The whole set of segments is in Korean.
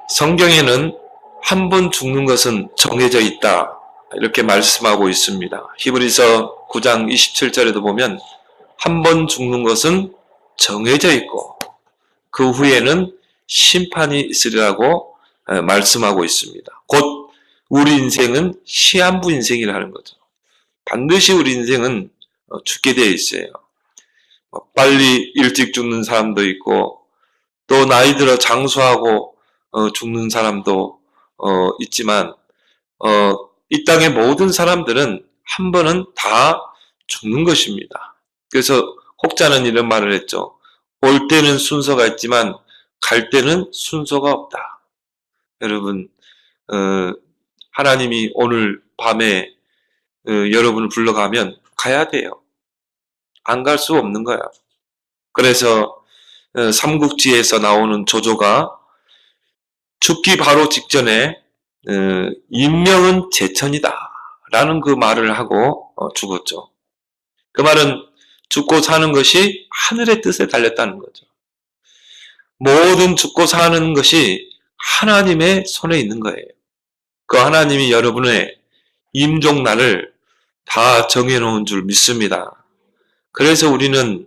성경에는 한 번 죽는 것은 정해져 있다, 이렇게 말씀하고 있습니다. 히브리서 9장 27절에도 보면 한 번 죽는 것은 정해져 있고 그 후에는 심판이 있으리라고 말씀하고 있습니다. 곧 우리 인생은 시한부 인생이라는 거죠. 반드시 우리 인생은 죽게 되어 있어요. 빨리 일찍 죽는 사람도 있고 또 나이 들어 장수하고 죽는 사람도 있지만 이 땅의 모든 사람들은 한 번은 다 죽는 것입니다. 그래서 혹자는 이런 말을 했죠. 올 때는 순서가 있지만 갈 때는 순서가 없다. 여러분, 하나님이 오늘 밤에 여러분을 불러가면 가야 돼요. 안 갈 수 없는 거야. 그래서 삼국지에서 나오는 조조가 죽기 바로 직전에 인명은 제천이다 라는 그 말을 하고 죽었죠. 그 말은 죽고 사는 것이 하늘의 뜻에 달렸다는 거죠. 모든 죽고 사는 것이 하나님의 손에 있는 거예요. 그 하나님이 여러분의 임종날을 다 정해놓은 줄 믿습니다. 그래서 우리는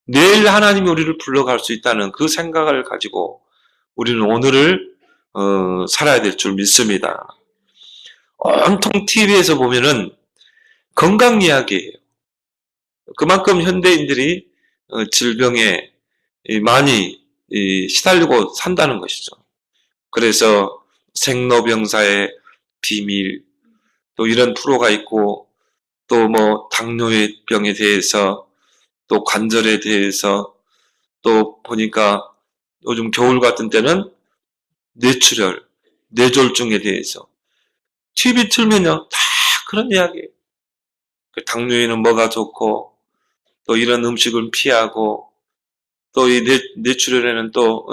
내일 하나님이 우리를 불러갈 수 있다는 그 생각을 가지고 우리는 오늘을 살아야 될 줄 믿습니다. 온통 TV에서 보면은 건강 이야기예요. 그만큼 현대인들이 질병에 많이 시달리고 산다는 것이죠. 그래서 생로병사의 비밀, 또 이런 프로가 있고, 또 뭐 당뇨병에 대해서, 또 관절에 대해서, 또 보니까 요즘 겨울 같은 때는 뇌출혈, 뇌졸중에 대해서 TV 틀면요 다 그런 이야기예요. 당뇨에는 뭐가 좋고, 또 이런 음식을 피하고, 또 이 뇌출혈에는 또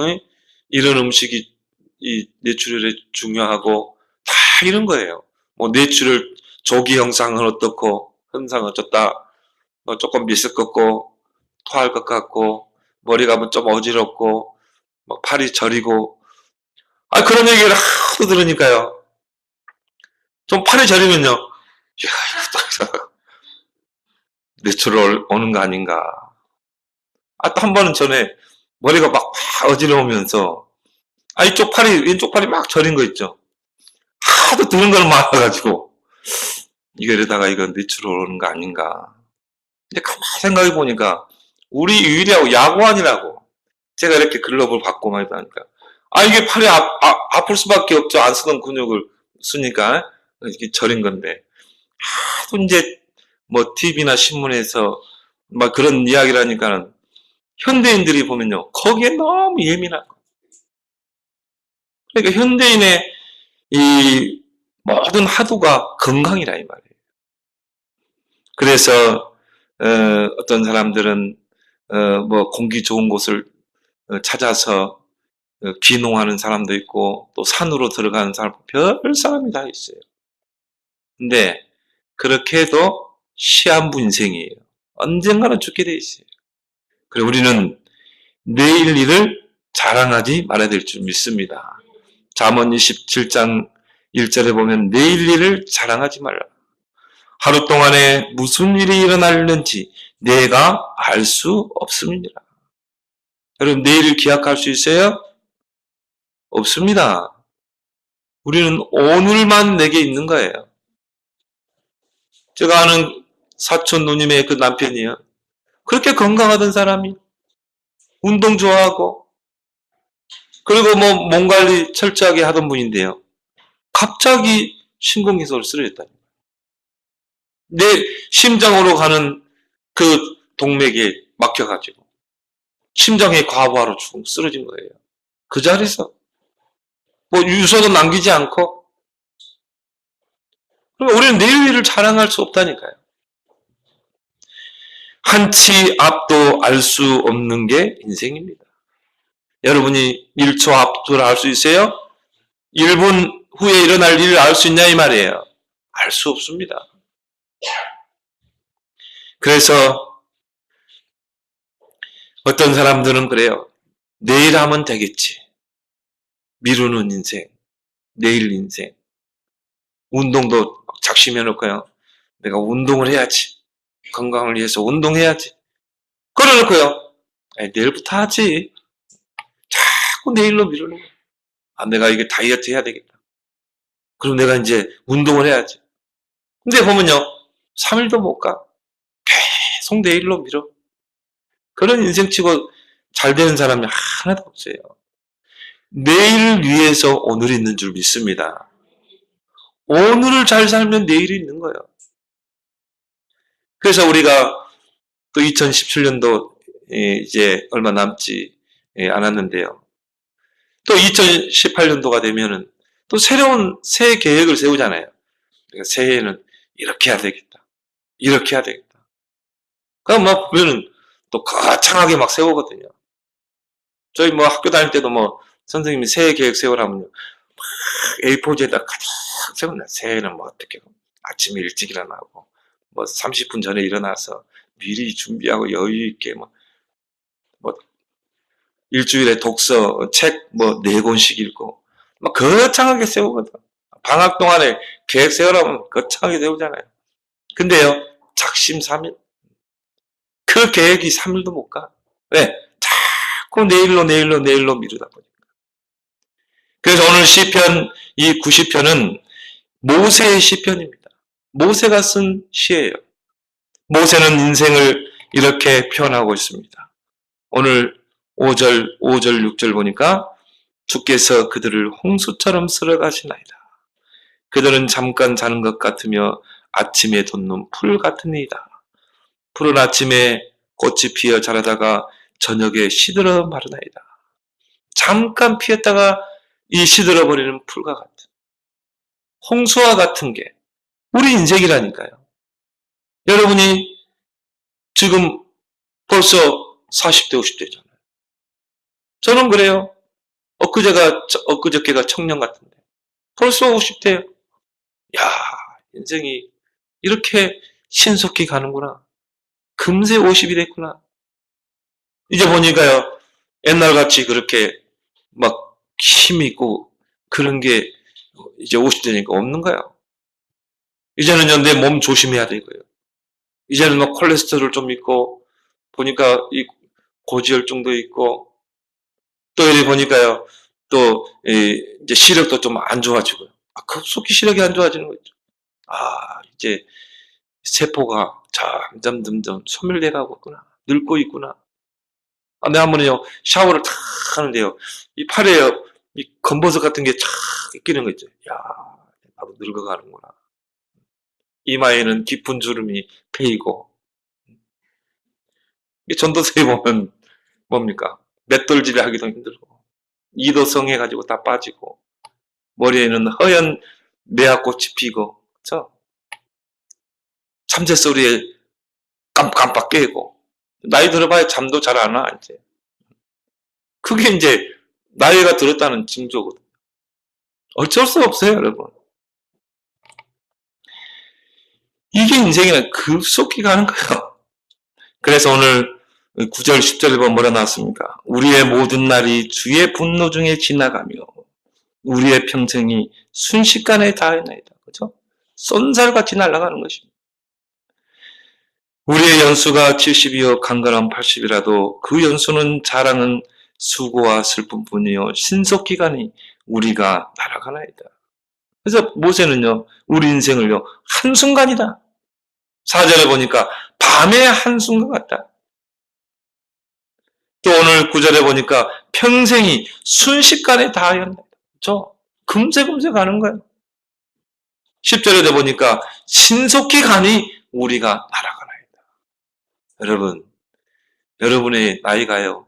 이런 음식이 이 뇌출혈에 중요하고, 다 이런 거예요. 뭐 뇌출혈 조기 형상은 어떻고, 현상은 어쩌다, 뭐 조금 미스껍고, 토할 것 같고, 머리가 뭐 좀 어지럽고, 뭐 팔이 저리고, 그런 얘기를 하도 들으니까요. 좀 팔이 저리면요, 야, 이거 뇌출혈 오는 거 아닌가. 또 한 번은 전에 머리가 막 어지러우면서, 이쪽 팔이, 왼쪽 팔이 막 저린 거 있죠. 하도 들은 걸 많아가지고, 이러다가 이거 뇌출혈 오는 거 아닌가. 근데 가만히 생각해 보니까, 우리 유일하고 야구안이라고, 제가 이렇게 글러브를 받고 막 하니까, 이게 팔이 아플 수밖에 없죠. 안 쓰던 근육을 쓰니까, 이렇게 저린 건데. 하도 이제, 뭐, TV나 신문에서, 막 그런 이야기를 하니까는, 현대인들이 보면요, 거기에 너무 예민하고. 그러니까 현대인의 이 모든 하도가 건강이라 이 말이에요. 그래서 어떤 사람들은 뭐 공기 좋은 곳을 찾아서 귀농하는 사람도 있고 또 산으로 들어가는 사람, 별 사람이 다 있어요. 근데 그렇게 해도 시한부 인생이에요. 언젠가는 죽게 돼 있어요. 그래서 우리는 내일 일을 자랑하지 말아야 될 줄 믿습니다. 잠언 27장 1절에 보면 내일 일을 자랑하지 말라. 하루 동안에 무슨 일이 일어날는지 내가 알 수 없음이니라. 여러분, 내일을 기약할 수 있어요? 없습니다. 우리는 오늘만 내게 있는 거예요. 제가 아는 사촌 누님의 그 남편이요. 그렇게 건강하던 사람이 운동 좋아하고 그리고 뭐 몸 관리 철저하게 하던 분인데요. 갑자기 심근경색으로 쓰러졌다니. 내 심장으로 가는 그 동맥에 막혀가지고 심장의 과부하로 쓰러진 거예요. 그 자리에서 뭐 유서도 남기지 않고. 그러니까 우리는 내일 일을 자랑할 수 없다니까요. 한치 앞도 알 수 없는 게 인생입니다. 여러분이 1초 앞도 알 수 있어요? 1분 후에 일어날 일을 알 수 있냐 이 말이에요. 알 수 없습니다. 그래서 어떤 사람들은 그래요. 내일 하면 되겠지. 미루는 인생, 내일 인생, 운동도 작심해놓고요. 내가 운동을 해야지. 건강을 위해서 운동해야지. 그러놓고요. 내일부터 하지. 자꾸 내일로 미루는 거야. 내가 이게 다이어트 해야 되겠다. 그럼 내가 이제 운동을 해야지. 근데 보면요. 3일도 못 가. 계속 내일로 미뤄. 그런 인생치고 잘 되는 사람이 하나도 없어요. 내일을 위해서 오늘이 있는 줄 믿습니다. 오늘을 잘 살면 내일이 있는 거예요. 그래서 우리가 또 2017년도 이제 얼마 남지 않았는데요. 또 2018년도가 되면은 또 새로운 새 계획을 세우잖아요. 새해에는 이렇게 해야 되겠다. 이렇게 해야 되겠다. 그럼 막 보면은 또 거창하게 막 세우거든요. 저희 뭐 학교 다닐 때도 뭐 선생님이 새해 계획 세우라면요. 막 A4지에다 가득 세웠나. 새해는 뭐 어떻게 아침에 일찍 일어나고 뭐 30분 전에 일어나서 미리 준비하고 여유 있게 뭐 일주일에 독서 책 뭐 4권씩 읽고 막 거창하게 세우거든. 방학 동안에 계획 세우라면 거창하게 세우잖아요. 근데요, 작심 3일. 그 계획이 3일도 못 가. 왜? 자꾸 내일로 미루다 보니까. 그래서 오늘 시편, 이 90편은 모세의 시편입니다. 모세가 쓴 시예요. 모세는 인생을 이렇게 표현하고 있습니다. 오늘 5절, 6절 보니까 주께서 그들을 홍수처럼 쓸어가시나이다. 그들은 잠깐 자는 것 같으며 아침에 돋는 풀 같으니이다. 푸른 아침에 꽃이 피어 자라다가 저녁에 시들어 마르나이다. 잠깐 피었다가 이 시들어버리는 풀과 같은 홍수와 같은 게 우리 인생이라니까요. 여러분이 지금 벌써 40대, 50대잖아요. 저는 그래요. 엊그저께가 청년 같은데 벌써 50대예요. 야, 인생이 이렇게 신속히 가는구나. 금세 50이 됐구나. 이제 보니까요, 옛날같이 그렇게 막 힘이 있고 그런 게 이제 50대니까 없는 거예요. 이제는요, 내 몸 조심해야 되고요. 이제는 막 콜레스테롤 좀 있고, 보니까 이 고지혈증도 있고, 또 이래 보니까요, 또 이제 시력도 좀 안 좋아지고요. 급속히 시력이 안 좋아지는 거죠. 이제 세포가 점점 소멸돼 가고 있구나. 늙고 있구나. 내가 한번요, 샤워를 탁 하는데요, 이 팔에요, 이 검버섯 같은 게 착 끼는 거 있죠. 야, 나도 늙어가는구나. 이마에는 깊은 주름이 패이고, 이 전도서에 보면 뭡니까? 맷돌질을 하기도 힘들고, 이도성해가지고 다 빠지고, 머리에는 허연 매화꽃이 피고, 그쵸? 참새 소리에 깜깜빡 깨고, 나이 들어봐야 잠도 잘 안 와, 이제. 그게 이제 나이가 들었다는 징조거든. 어쩔 수 없어요, 여러분. 이게 인생이란 급속히 가는 거예요. 그래서 오늘 9절, 10절에 보면 뭐라 나왔습니까? 우리의 모든 날이 주의 분노 중에 지나가며 우리의 평생이 순식간에 다하나이다. 그죠? 쏜살같이 날아가는 것입니다. 우리의 연수가 70이요 강건한 80이라도 그 연수는 자랑은 수고와 슬픔뿐이요 신속히 가니 우리가 날아가나이다. 그래서 모세는요, 우리 인생을요, 한순간이다. 4절에 보니까 밤의 한순간 같다. 또 오늘 9절에 보니까 평생이 순식간에 다 하였다. 그렇죠? 금세 가는 거예요. 10절에도 보니까 신속히 가니 우리가 날아가나이다. 여러분, 여러분의 나이가요,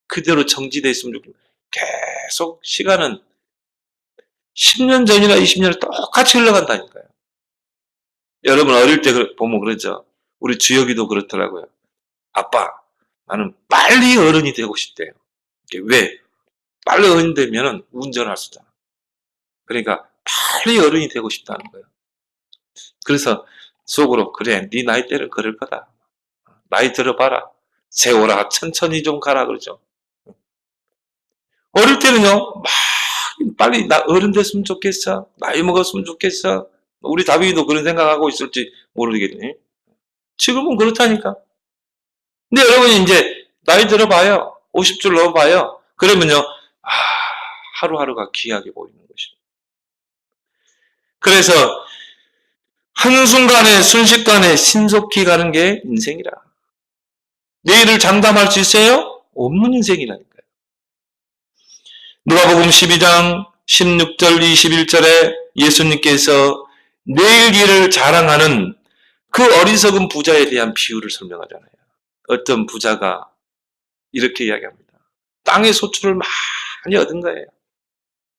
그대로 정지되어 있으면 좋겠습니다. 계속 시간은 10년 전이나 20년 똑같이 흘러간다니까요. 여러분 어릴 때 보면 그러죠. 우리 주혁이도 그렇더라고요. 아빠, 나는 빨리 어른이 되고 싶대요. 왜? 빨리 어른이 되면 운전할 수 있잖아. 그러니까 빨리 어른이 되고 싶다는 거예요. 그래서 속으로 그래, 네 나이 때는 그럴 거다. 나이 들어봐라. 세워라. 천천히 좀 가라 그러죠. 어릴 때는요, 막 빨리 나 어른 됐으면 좋겠어. 나이 먹었으면 좋겠어. 우리 다윗도 그런 생각하고 있을지 모르겠네. 지금은 그렇다니까. 근데 여러분이 이제 나이 들어봐요. 50줄 넣어봐요. 그러면요. 하루하루가 귀하게 보이는 것입니다. 그래서 한순간에 순식간에 신속히 가는 게 인생이라. 내일을 장담할 수 있어요? 없는 인생이라니까요. 누가복음 12장 16절 21절에 예수님께서 내일 일을 자랑하는 그 어리석은 부자에 대한 비유를 설명하잖아요. 어떤 부자가 이렇게 이야기합니다. 땅의 소출을 많이 얻은 거예요.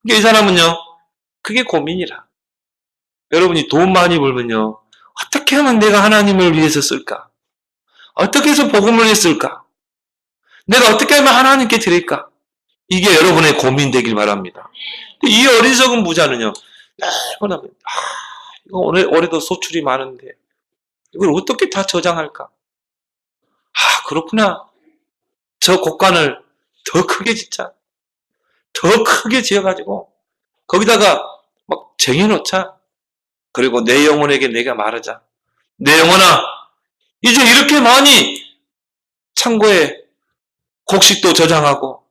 그러니까 이 사람은요, 그게 고민이라. 여러분이 돈 많이 벌면요, 어떻게 하면 내가 하나님을 위해서 쓸까? 어떻게 해서 복음을 위해 쓸까? 내가 어떻게 하면 하나님께 드릴까? 이게 여러분의 고민 되길 바랍니다. 이 어리석은 부자는요, 매번 이거 올해도 소출이 많은데 이걸 어떻게 다 저장할까? 그렇구나. 저 곳간을 더 크게 짓자. 더 크게 지어가지고 거기다가 막 쟁여놓자. 그리고 내 영혼에게 내가 말하자. 내 영혼아, 이제 이렇게 많이 창고에 곡식도 저장하고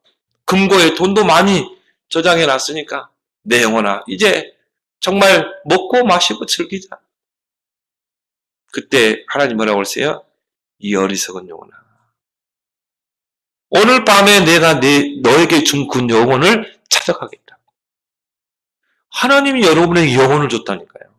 금고에 돈도 많이 저장해 놨으니까 내 영혼아, 이제 정말 먹고 마시고 즐기자. 그때 하나님 뭐라고 하세요? 이 어리석은 영혼아, 오늘 밤에 내가 너에게 준 그 영혼을 찾아가겠다. 하나님이 여러분에게 영혼을 줬다니까요.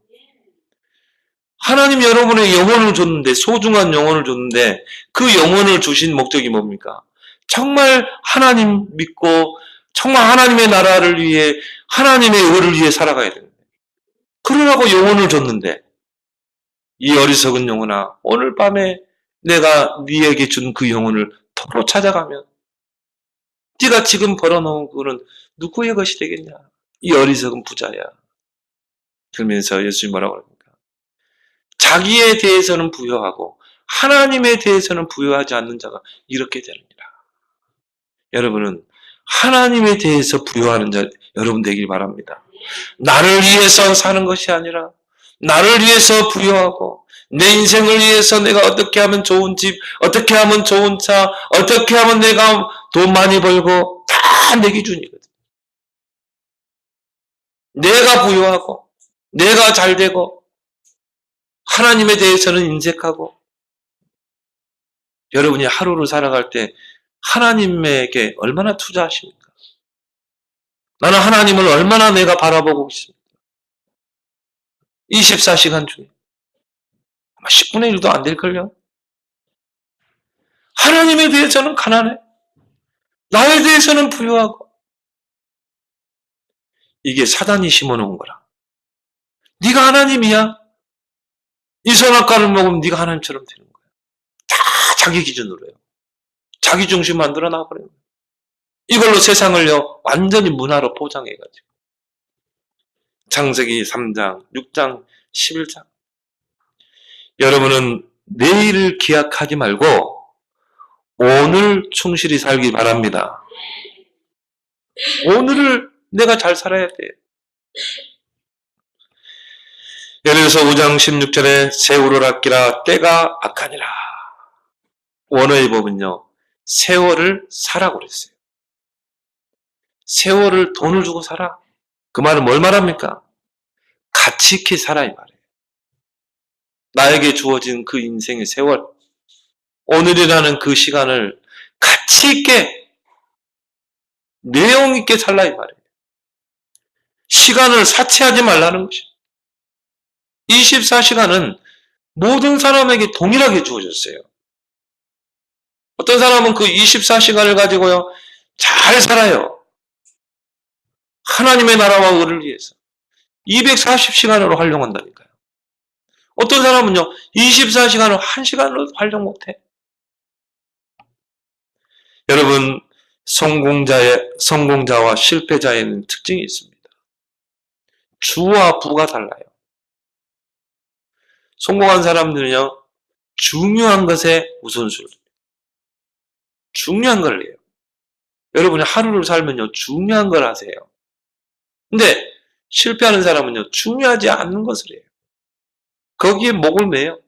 하나님이 여러분에게 영혼을 줬는데, 소중한 영혼을 줬는데, 그 영혼을 주신 목적이 뭡니까? 정말 하나님 믿고 정말 하나님의 나라를 위해, 하나님의 의를 위해 살아가야 됩니다. 그러라고 영혼을 줬는데, 이 어리석은 영혼아, 오늘 밤에 내가 네에게 준 그 영혼을 도로 찾아가면 네가 지금 벌어놓은 그는 누구의 것이 되겠냐? 이 어리석은 부자야. 그러면서 예수님 뭐라고 합니까? 자기에 대해서는 부여하고 하나님에 대해서는 부여하지 않는 자가 이렇게 되느니라. 여러분은 하나님에 대해서 부여하는 자 여러분 되길 바랍니다. 나를 위해서 사는 것이 아니라 나를 위해서 부여하고 내 인생을 위해서 내가 어떻게 하면 좋은 집, 어떻게 하면 좋은 차, 어떻게 하면 내가 돈 많이 벌고 다 내 기준이거든. 내가 부여하고 내가 잘 되고 하나님에 대해서는 인색하고. 여러분이 하루를 살아갈 때 하나님에게 얼마나 투자하십니까? 나는 하나님을 얼마나 내가 바라보고 있습니까? 24시간 중에 아마 10분의 1도 안 될걸요? 하나님에 대해서는 가난해. 나에 대해서는 부유하고. 이게 사단이 심어놓은 거라. 네가 하나님이야. 이 선악과를 먹으면 네가 하나님처럼 되는 거야. 다 자기 기준으로 해요. 자기 중심 만들어 놔버려요. 이걸로 세상을요 완전히 문화로 포장해가지고. 창세기 3장, 6장, 11장. 여러분은 내일을 기약하지 말고 오늘 충실히 살기 바랍니다. 오늘을 내가 잘 살아야 돼. 예레미야서 5장 16절에 세월을 아끼라 때가 악하니라. 원어의 법은요, 세월을 사라고 그랬어요. 세월을 돈을 주고 살아. 그 말은 뭘 말합니까? 가치 있게 살아, 이 말이에요. 나에게 주어진 그 인생의 세월, 오늘이라는 그 시간을 가치 있게, 내용 있게 살라, 이 말이에요. 시간을 사치하지 말라는 것이에요. 24시간은 모든 사람에게 동일하게 주어졌어요. 어떤 사람은 그 24시간을 가지고요, 잘 살아요. 하나님의 나라와 의를 위해서. 240시간으로 활용한다니까요. 어떤 사람은요, 24시간을 1시간으로 활용 못해. 여러분, 성공자와 실패자에는 특징이 있습니다. 주와 부가 달라요. 성공한 사람들은요, 중요한 것에 우선순위. 중요한 걸 해요. 여러분이 하루를 살면요, 중요한 걸 하세요. 근데 실패하는 사람은요, 중요하지 않는 것을 해요. 거기에 목을 매요.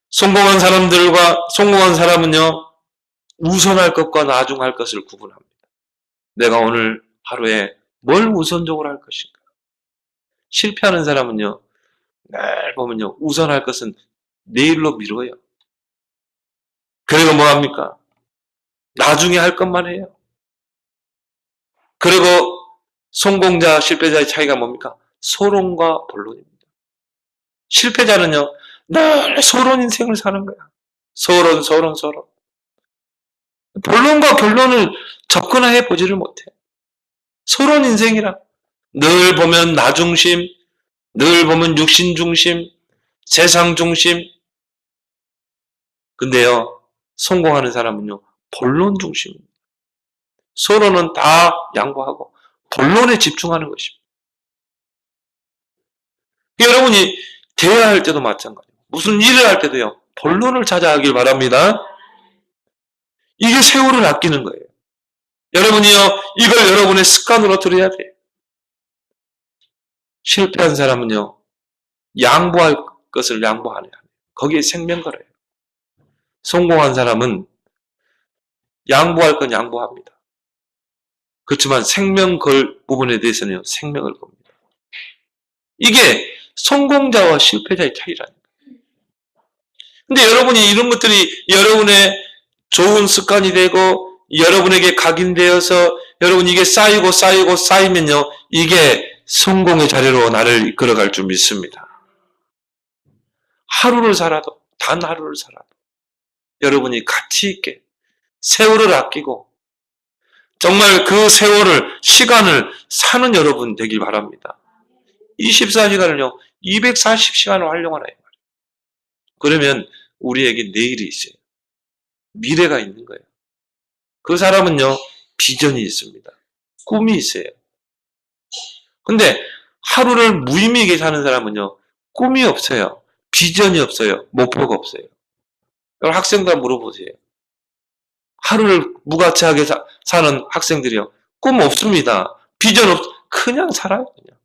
성공한 사람은요, 우선할 것과 나중할 것을 구분합니다. 내가 오늘 하루에 뭘 우선적으로 할 것인가. 실패하는 사람은요, 날 보면요, 우선할 것은 내일로 미뤄요. 그리고 뭐 합니까? 나중에 할 것만 해요. 그리고 성공자, 실패자의 차이가 뭡니까? 소론과 본론입니다. 실패자는요, 늘 소론 인생을 사는 거야. 소론. 본론과 결론을 접근해 보지를 못해. 소론 인생이라. 늘 보면 나 중심, 늘 보면 육신 중심, 세상 중심. 근데요, 성공하는 사람은요, 본론 중심입니다. 소론은 다 양보하고 본론에 집중하는 것입니다. 여러분이 대화할 때도 마찬가지예요. 무슨 일을 할 때도요, 본론을 찾아가길 바랍니다. 이게 세월을 아끼는 거예요. 여러분이요, 이걸 여러분의 습관으로 들여야 돼요. 실패한 사람은요, 양보할 것을 양보하네요. 거기에 생명 걸어요. 성공한 사람은 양보할 건 양보합니다. 그렇지만 생명 걸 부분에 대해서는 생명을 겁니다. 이게 성공자와 실패자의 차이라는 거예요. 근데 여러분이 이런 것들이 여러분의 좋은 습관이 되고 여러분에게 각인되어서 여러분 이게 쌓이면요, 이게 성공의 자리로 나를 이끌어갈 줄 믿습니다. 하루를 살아도, 단 하루를 살아도 여러분이 가치 있게 세월을 아끼고 정말 그 세월을, 시간을 사는 여러분 되길 바랍니다. 24시간을요, 240시간을 활용하라. 그러면 우리에게 내일이 있어요. 미래가 있는 거예요. 그 사람은요, 비전이 있습니다. 꿈이 있어요. 근데 하루를 무의미하게 사는 사람은요, 꿈이 없어요. 비전이 없어요. 목표가 없어요. 여러분 학생들 물어보세요. 하루를 무가치하게 사는 학생들이요, 꿈 없습니다. 비전 그냥 살아요. 그냥.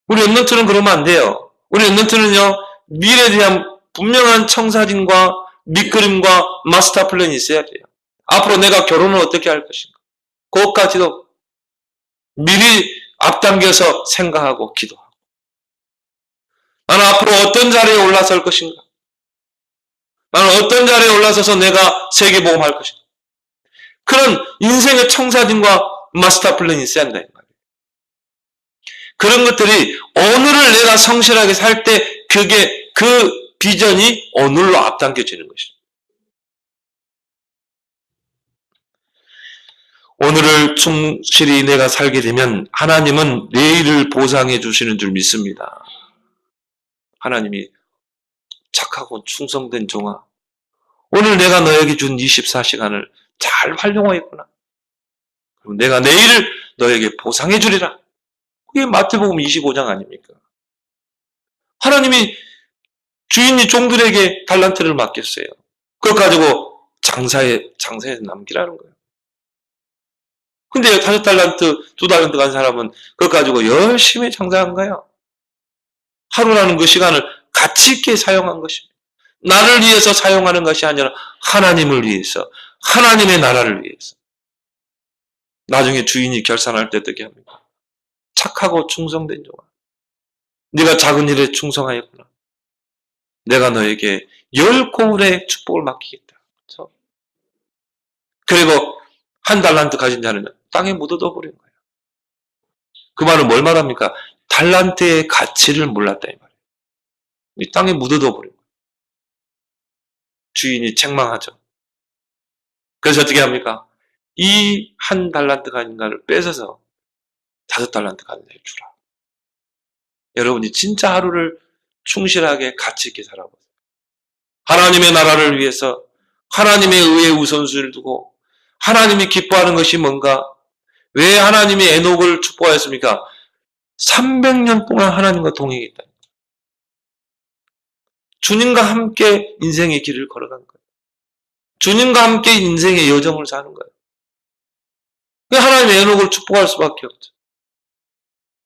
우리 랩런트는 그러면 안 돼요. 우리 랩런트는요, 미래에 대한 분명한 청사진과 밑그림과 마스터 플랜이 있어야 돼요. 앞으로 내가 결혼을 어떻게 할 것인가. 그것까지도 미리 앞당겨서 생각하고 기도하고. 나는 앞으로 어떤 자리에 올라설 것인가. 나는 어떤 자리에 올라서서 내가 세계복음 할 것인가. 그런 인생의 청사진과 마스터 플랜이 있어야 한다. 그런 것들이 오늘을 내가 성실하게 살 때 그게 그 비전이 오늘로 앞당겨지는 것입니다. 오늘을 충실히 내가 살게 되면 하나님은 내일을 보상해 주시는 줄 믿습니다. 하나님이 착하고 충성된 종아, 오늘 내가 너에게 준 24시간을 잘 활용하였구나. 그럼 내가 내일을 너에게 보상해 주리라. 그게 마태복음 25장 아닙니까? 하나님이 주인이 종들에게 달란트를 맡겼어요. 그걸 가지고 장사에 남기라는 거예요. 근데 5달란트, 2달란트 간 사람은 그걸 가지고 열심히 장사한 거예요. 하루라는 그 시간을 가치 있게 사용한 것입니다. 나를 위해서 사용하는 것이 아니라 하나님을 위해서, 하나님의 나라를 위해서. 나중에 주인이 결산할 때 어떻게 합니까? 착하고 충성된 종아, 네가 작은 일에 충성하였구나. 내가 너에게 10고울의 축복을 맡기겠다. 그렇죠? 그리고 1달란트 가진 자는 땅에 묻어둬 버린 거예요. 그 말은 뭘 말합니까? 달란트의 가치를 몰랐다 이 말이에요. 이 땅에 묻어둬 버린 거예요. 주인이 책망하죠. 그래서 어떻게 합니까? 이 1달란트 가진 자를 뺏어서 5달란트 가진 자에 주라. 여러분이 진짜 하루를 충실하게 가치 있게 살아보세요. 하나님의 나라를 위해서 하나님의 의에 우선순위를 두고 하나님이 기뻐하는 것이 뭔가? 왜 하나님이 에녹을 축복하였습니까? 300년 동안 하나님과 동행했다. 주님과 함께 인생의 길을 걸어간 거예요. 주님과 함께 인생의 여정을 사는 거예요. 하나님의 연옥을 축복할 수밖에 없죠.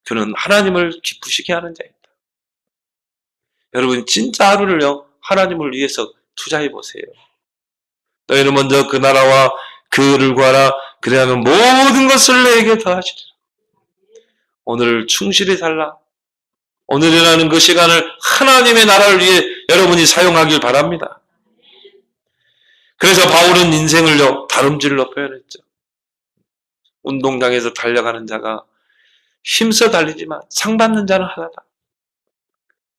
그는 하나님을 기쁘시게 하는 자이다. 여러분 진짜 하루를요 하나님을 위해서 투자해 보세요. 너희는 먼저 그 나라와 그를 구하라. 그래야면 모든 것을 내게 더하시리라. 오늘 충실히 살라. 오늘이라는 그 시간을 하나님의 나라를 위해 여러분이 사용하길 바랍니다. 그래서 바울은 인생을요 다름질로 표현했죠. 운동장에서 달려가는 자가 힘써 달리지만 상 받는 자는 하나다.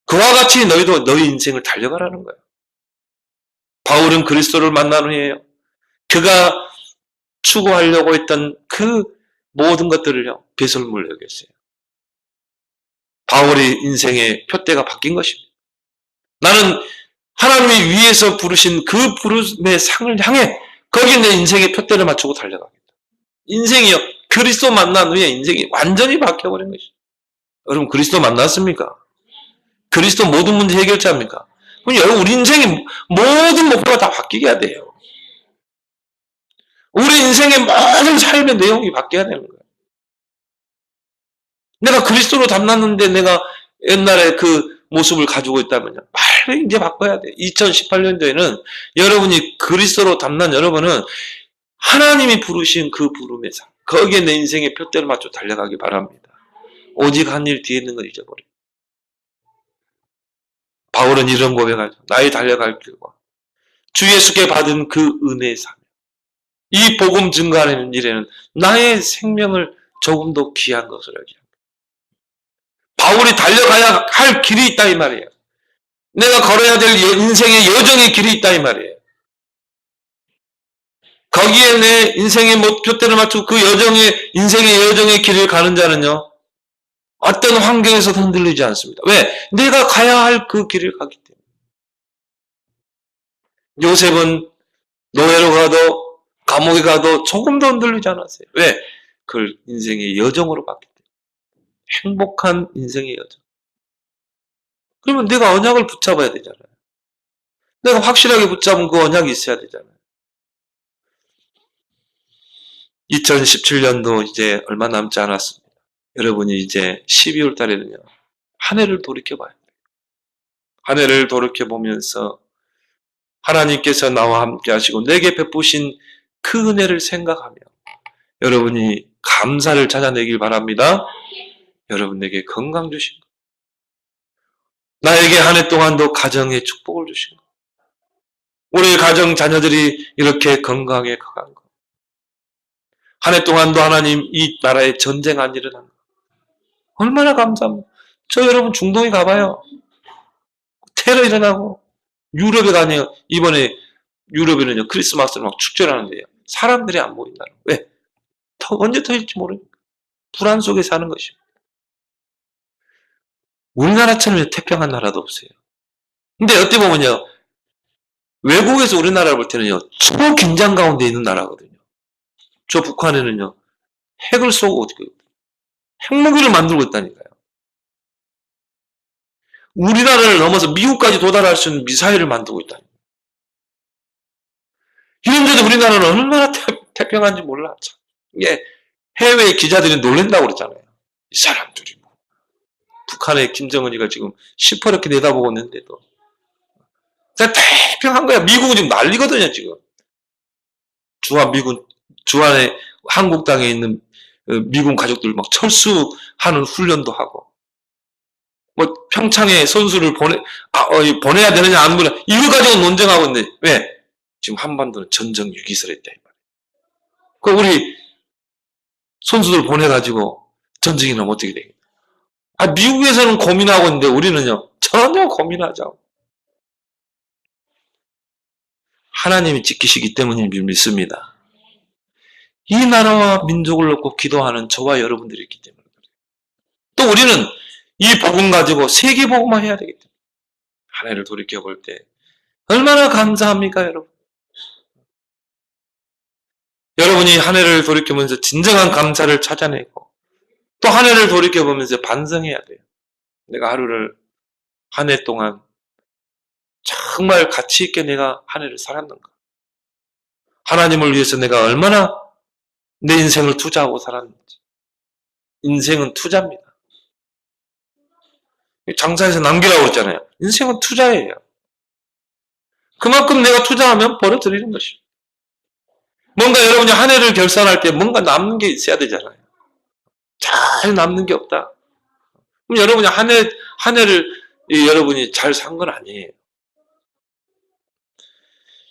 그와 같이 너희도 너희 인생을 달려가라는 거예요. 바울은 그리스도를 만난 후에요. 그가 추구하려고 했던 그 모든 것들을요 배설물로 여겼어요. 바울의 인생의 표대가 바뀐 것입니다. 나는 하나님이 위에서 부르신 그 부름의 상을 향해 거기에 내 인생의 표대를 맞추고 달려가겠다. 인생이요 그리스도 만난 후에 인생이 완전히 바뀌어버린 것이죠. 여러분 그리스도 만났습니까? 그리스도 모든 문제 해결자입니까? 그럼 여러분 우리 인생의 모든 목표가 다 바뀌게 해야 돼요. 우리 인생의 모든 삶의 내용이 바뀌어야 되는 거예요. 내가 그리스도로 닮았는데 내가 옛날에 그 모습을 가지고 있다면요. 빨리 이제 바꿔야 돼. 2018년도에는 여러분이 그리스도로 닮는 여러분은 하나님이 부르신 그 부름의 상, 거기에 내 인생의 표대를 맞춰 달려가기 바랍니다. 오직 한 일 뒤에 있는 걸 잊어버려. 바울은 이런 고백하죠. 나의 달려갈 길과 주 예수께 받은 그 은혜의 삶, 이 복음 증거하는 일에는 나의 생명을 조금 더 귀한 것으로 여기합니다. 바울이 달려가야 할 길이 있다 이 말이에요. 내가 걸어야 될 인생의 여정의 길이 있다 이 말이에요. 거기에 내 인생의 표대를 맞추고 그 여정의 인생의 여정의 길을 가는 자는요. 어떤 환경에서도 흔들리지 않습니다. 왜? 내가 가야 할 그 길을 가기 때문에. 요셉은 노예로 가도 감옥에 가도 조금도 흔들리지 않았어요. 왜? 그걸 인생의 여정으로 봤기 때문에. 행복한 인생의 여정. 그러면 내가 언약을 붙잡아야 되잖아요. 내가 확실하게 붙잡은 그 언약이 있어야 되잖아요. 2017년도 이제 얼마 남지 않았습니다. 여러분이 이제 12월 달에는요. 한 해를 돌이켜봐야 돼요. 한 해를 돌이켜보면서 하나님께서 나와 함께 하시고 내게 베푸신 그 은혜를 생각하며 여러분이 감사를 찾아내길 바랍니다. 여러분에게 건강 주신 것, 나에게 한 해 동안도 가정에 축복을 주신 것, 우리 가정 자녀들이 이렇게 건강하게 커간 것, 한 해 동안도 하나님 이 나라에 전쟁 안 일어난 것, 얼마나 감사합니다. 저 여러분 중동에 가봐요. 테러 일어나고 유럽에 가네요. 이번에 유럽에는요 크리스마스를 막 축제를 하는데요. 사람들이 안 모인다는 거예요. 왜? 언제 터질지 모르니까. 불안 속에 사는 것입니다. 우리나라처럼 태평한 나라도 없어요. 근데 어떻게 보면요. 외국에서 우리나라를 볼 때는요. 초긴장 가운데 있는 나라거든요. 저 북한에는요. 핵을 쏘고 핵무기를 만들고 있다니까요. 우리나라를 넘어서 미국까지 도달할 수 있는 미사일을 만들고 있다니까요. 이런데도 우리나라는 얼마나 태평한지 몰라. 이게 해외 기자들이 놀란다고 그랬잖아요. 이 사람들이 뭐. 북한의 김정은이가 지금 시퍼렇게 내다보고 있는데도. 태평한 거야. 미국은 지금 난리거든요, 지금. 주한에 한국 땅에 있는 미군 가족들 막 철수하는 훈련도 하고. 뭐 평창에 선수를 보내야 되느냐 안 보내야 이거 가지고 논쟁하고 있는데 왜? 지금 한반도는 전쟁 위기설에 있다 이 말이에요. 그 우리 선수들 보내가지고 전쟁이 나면 어떻게 되겠냐? 미국에서는 고민하고 있는데 우리는요 전혀 고민하지 않고 하나님이 지키시기 때문에 믿습니다. 이 나라와 민족을 놓고 기도하는 저와 여러분들이 있기 때문에 그래요. 또 우리는 이 복음 가지고 세계 복음화 해야 되기 때문에 한 해를 돌이켜볼 때 얼마나 감사합니까 여러분? 여러분이 한 해를 돌이켜보면서 진정한 감사를 찾아내고 또 한 해를 돌이켜보면서 반성해야 돼요. 내가 하루를 한 해 동안 정말 가치 있게 내가 한 해를 살았는가? 하나님을 위해서 내가 얼마나 내 인생을 투자하고 살았는지. 인생은 투자입니다. 장사에서 남기라고 그랬잖아요. 인생은 투자예요. 그만큼 내가 투자하면 벌어들이는 것입니다. 뭔가 여러분이 한 해를 결산할 때 뭔가 남는 게 있어야 되잖아요. 잘 남는 게 없다. 그럼 여러분이 한 해를 여러분이 잘 산 건 아니에요.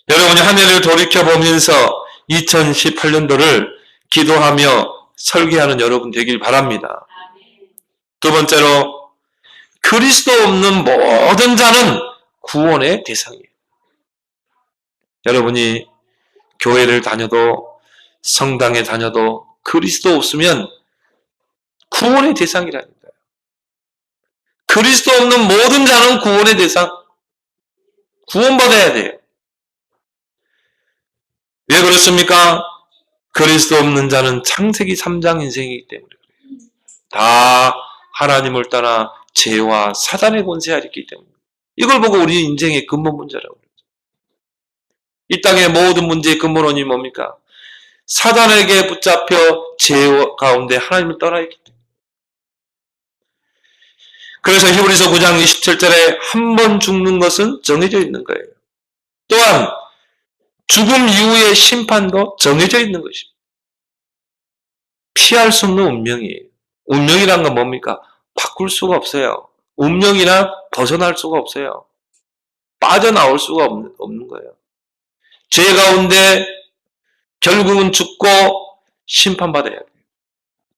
여러분이 한 해를 돌이켜보면서 2018년도를 기도하며 설계하는 여러분 되길 바랍니다. 두 번째로, 그리스도 없는 모든 자는 구원의 대상이에요. 여러분이 교회를 다녀도 성당에 다녀도 그리스도 없으면 구원의 대상이라니까요. 그리스도 없는 모든 자는 구원의 대상, 구원받아야 돼요. 왜 그렇습니까? 그리스도 없는 자는 창세기 3장 인생이기 때문에 그래요. 다 하나님을 떠나 죄와 사단의 권세 아래 있기 때문에. 이걸 보고 우리 인생의 근본 문제라고 그러죠. 이 땅의 모든 문제의 근본원이 뭡니까? 사단에게 붙잡혀 죄 가운데 하나님을 떠나 있기 때문에. 그래서 히브리서 9장 27절에 한 번 죽는 것은 정해져 있는 거예요. 또한 죽음 이후의 심판도 정해져 있는 것입니다. 피할 수 없는 운명이에요. 운명이란 건 뭡니까? 바꿀 수가 없어요. 운명이나 벗어날 수가 없어요. 빠져나올 수가 없는 거예요. 죄 가운데 결국은 죽고 심판받아야 돼요.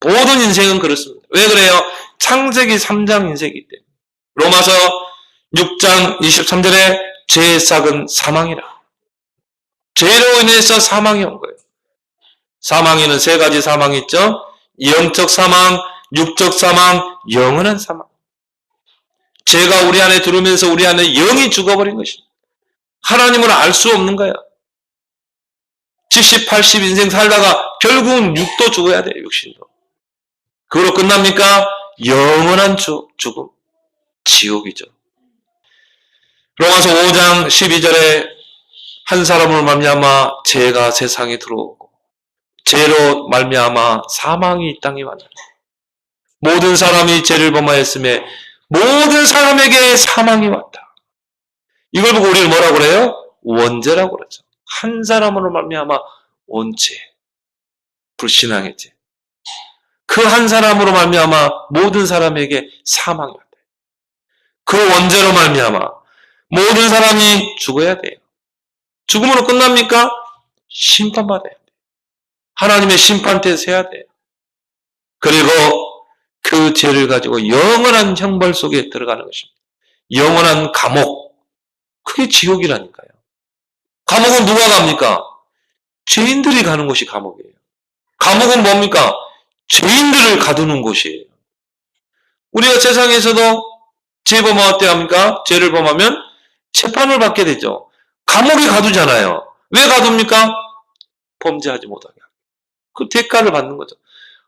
모든 인생은 그렇습니다. 왜 그래요? 창세기 3장 인생이기 때문에. 로마서 6장 23절에 죄의 싹은 사망이라. 죄로 인해서 사망이 온 거예요. 사망에는 세 가지 사망이 있죠. 영적 사망, 육적 사망, 영원한 사망. 죄가 우리 안에 들어오면서 우리 안에 영이 죽어버린 것입니다. 하나님을 알 수 없는 거야. 70, 80 인생 살다가 결국은 육도 죽어야 돼요. 육신도. 그걸로 끝납니까? 영원한 죽음. 지옥이죠. 로마서 5장 12절에 한 사람으로 말미암아 죄가 세상에 들어오고 죄로 말미암아 사망이 이 땅에 왔느니라. 모든 사람이 죄를 범하였음에 모든 사람에게 사망이 왔다. 이걸 보고 우리는 뭐라고 그래요? 원죄라고 그러죠. 한 사람으로 말미암아 온 죄, 불신앙의 죄. 그 한 사람으로 말미암아 모든 사람에게 사망이 왔다. 그 원죄로 말미암아 모든 사람이 죽어야 돼요. 죽음으로 끝납니까? 심판받아야 돼요. 하나님의 심판대에 서야 돼요. 그리고 그 죄를 가지고 영원한 형벌 속에 들어가는 것입니다. 영원한 감옥. 그게 지옥이라니까요. 감옥은 누가 갑니까? 죄인들이 가는 곳이 감옥이에요. 감옥은 뭡니까? 죄인들을 가두는 곳이에요. 우리가 세상에서도 죄 범할 때 합니까? 죄를 범하면 재판을 받게 되죠. 감옥에 가두잖아요. 왜 가둡니까? 범죄하지 못하게. 그 대가를 받는 거죠.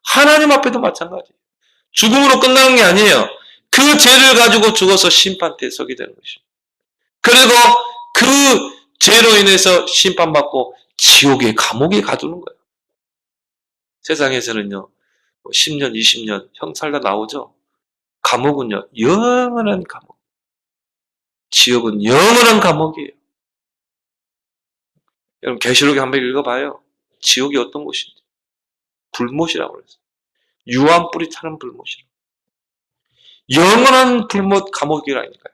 하나님 앞에도 마찬가지예요. 죽음으로 끝나는 게 아니에요. 그 죄를 가지고 죽어서 심판대에 서게 되는 것입니다. 그리고 그 죄로 인해서 심판받고 지옥의 감옥에 가두는 거예요. 세상에서는요, 10년, 20년 형 살다 나오죠. 감옥은요, 영원한 감옥. 지옥은 영원한 감옥이에요. 여러분 계시록에 한번 읽어봐요. 지옥이 어떤 곳인지. 불못이라고 그랬어요. 유황 뿌리 타는 불못이라고. 영원한 불못 감옥이라니까요.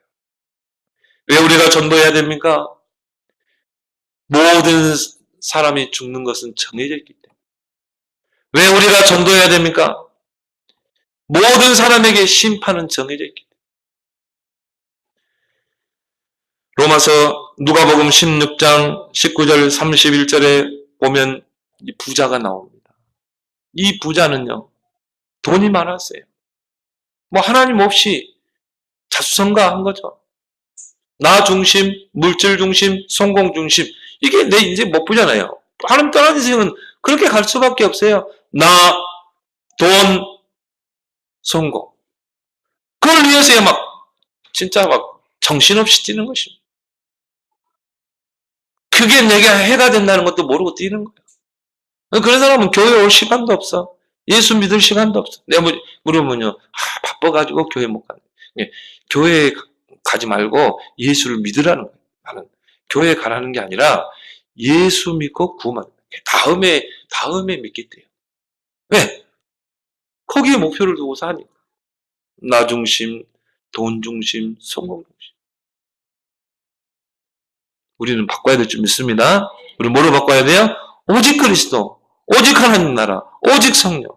왜 우리가 전도해야 됩니까? 모든 사람이 죽는 것은 정해져 있기 때문에. 왜 우리가 전도해야 됩니까? 모든 사람에게 심판은 정해져 있기 때문에. 로마서 누가복음 16장 19절 31절에 보면 이 부자가 나옵니다. 이 부자는요, 돈이 많았어요. 뭐 하나님 없이 자수성가한 거죠. 나 중심, 물질 중심, 성공 중심. 이게 내 인생 목표잖아요. 하나님 떠난 인생은 그렇게 갈 수밖에 없어요. 나, 돈, 성공. 그걸 위해서 막 진짜 막 정신없이 뛰는 것입니다. 그게 내게 해가 된다는 것도 모르고 뛰는 거예요. 그런 사람은 교회 올 시간도 없어. 예수 믿을 시간도 없어. 내가 물으면요, 바빠가지고 교회 못 가네. 예, 교회에 가지 말고 예수를 믿으라는 거예요. 나는 교회에 가라는 게 아니라 예수 믿고 구원받는 거예요. 다음에 믿겠대요. 왜? 거기에 목표를 두고 사니까. 나 중심, 돈 중심, 성공 중심. 우리는 바꿔야 될 줄 믿습니다. 우리 뭐로 바꿔야 돼요? 오직 그리스도, 오직 하나님 나라, 오직 성령.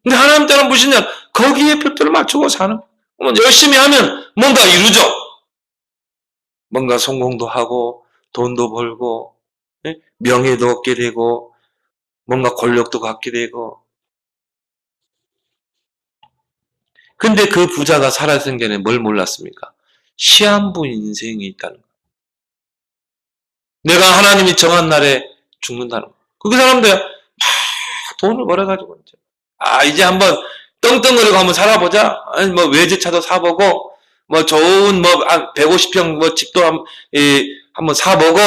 근데 하나님 따라 무엇이냐? 거기에 표표를 맞추고 사는 거예요. 열심히 하면 뭔가 이루죠. 뭔가 성공도 하고 돈도 벌고 명예도 얻게 되고 뭔가 권력도 갖게 되고. 근데 그 부자가 살아생 전에 뭘 몰랐습니까? 시한부 인생이 있다는 거. 내가 하나님이 정한 날에 죽는다는 거. 그 사람들 막 돈을 벌어가지고 이제 한번 떵떵거리고 한번 살아보자. 아니 뭐 외제차도 사보고 뭐 좋은 150평 집도 한번 사보고.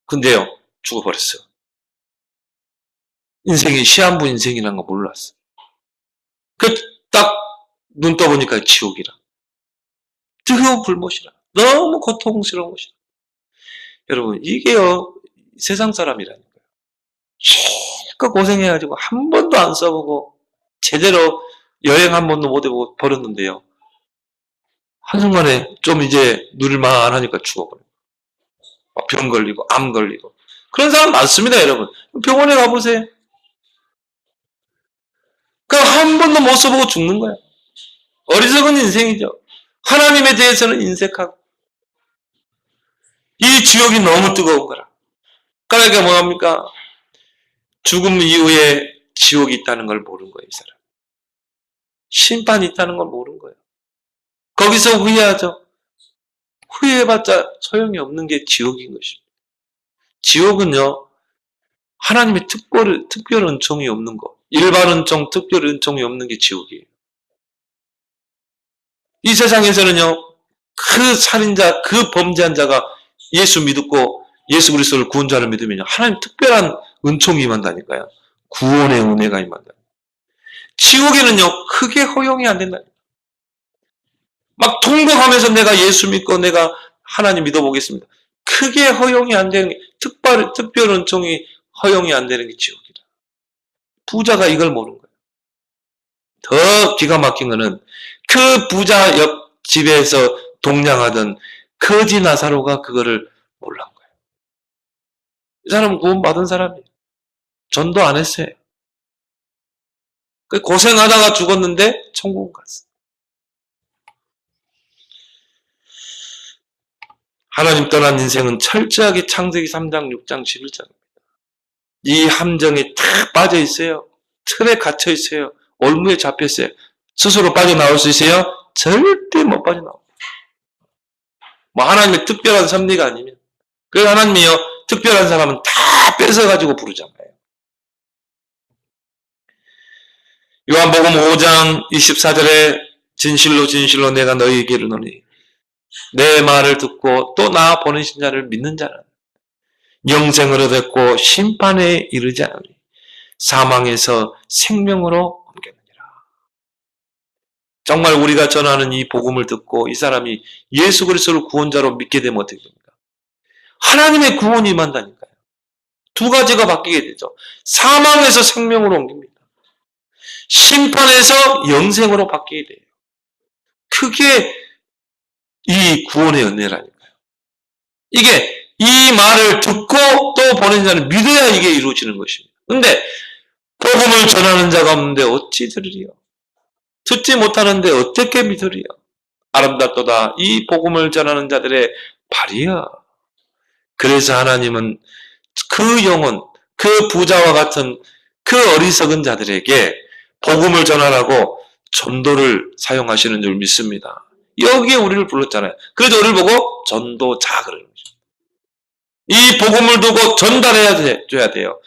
근데요 죽어버렸어. 인생이 시한부 인생이라는 거 몰랐어. 딱 눈 떠보니까 지옥이라. 뜨거운 불못이라. 너무 고통스러운 것이라. 여러분 이게요 세상 사람이라니까요. 실컷 고생해가지고 한 번도 안 써보고 제대로 여행 한 번도 못 해보고 버렸는데요. 한순간에 좀 이제 누릴만 하니까 죽어버려요. 병 걸리고 암 걸리고. 그런 사람 많습니다 여러분. 병원에 가보세요. 한 번도 못 써보고 죽는 거야. 어리석은 인생이죠. 하나님에 대해서는 인색하고. 이 지옥이 너무 뜨거운 거라. 그러니까 뭐합니까? 죽음 이후에 지옥이 있다는 걸 모르는 거예요, 이 사람. 심판이 있다는 걸 모르는 거예요. 거기서 후회하죠. 후회해봤자 소용이 없는 게 지옥인 것입니다. 지옥은요, 하나님의 특별 은총이 없는 거. 일반 은총, 특별 은총이 없는 게 지옥이에요. 이 세상에서는요, 그 살인자, 그 범죄한 자가 예수 믿고 예수 그리스도를 구원자를 믿으면요, 하나님 특별한 은총이 임한다니까요. 구원의 은혜가 임한다. 지옥에는요, 크게 허용이 안 된다. 막 통곡하면서 내가 예수 믿고 내가 하나님 믿어보겠습니다. 크게 허용이 안 되는 게, 특별 은총이 허용이 안 되는 게 지옥이다. 부자가 이걸 모르는 거예요. 더 기가 막힌 거는 그 부자 옆집에서 동냥하던 거지 나사로가 그거를 몰란 거예요. 이 사람은 구원받은 사람이에요. 전도 안 했어요. 고생하다가 죽었는데 천국 갔어. 하나님 떠난 인생은 철저하게 창세기 3장, 6장, 11장입니다. 이 함정에 탁 빠져 있어요. 틀에 갇혀 있어요. 올무에 잡혀 있어요. 스스로 빠져나올 수 있어요? 절대 못 빠져나옵니다. 하나님의 특별한 섭리가 아니면. 그래서 하나님이요, 특별한 사람은 다 뺏어가지고 부르잖아요. 요한복음 5장 24절에 진실로 진실로 내가 너희에게 이르노니 내 말을 듣고 또 나 보내신 자를 믿는 자는 영생을 얻었고 심판에 이르지 않으니 사망에서 생명으로 옮겼느니라. 정말 우리가 전하는 이 복음을 듣고 이 사람이 예수 그리스도를 구원자로 믿게 되면 어떻게 됩니까? 하나님의 구원이 임한다니까요. 두 가지가 바뀌게 되죠. 사망에서 생명으로 옮깁니다. 심판에서 영생으로 바뀌게 돼요. 그게 이 구원의 은혜라니까요. 이게 이 말을 듣고 또 보낸 자는 믿어야 이게 이루어지는 것입니다. 근데 복음을 전하는 자가 없는데 어찌 들으리요? 듣지 못하는데 어떻게 믿으리요? 아름답도다 이 복음을 전하는 자들의 발이여. 그래서 하나님은 그 영혼, 그 부자와 같은 그 어리석은 자들에게 복음을 전하라고 전도를 사용하시는 줄 믿습니다. 여기에 우리를 불렀잖아요. 그래서 우리를 보고 전도자 그러는 거죠. 이 복음을 두고 전달해야 돼요.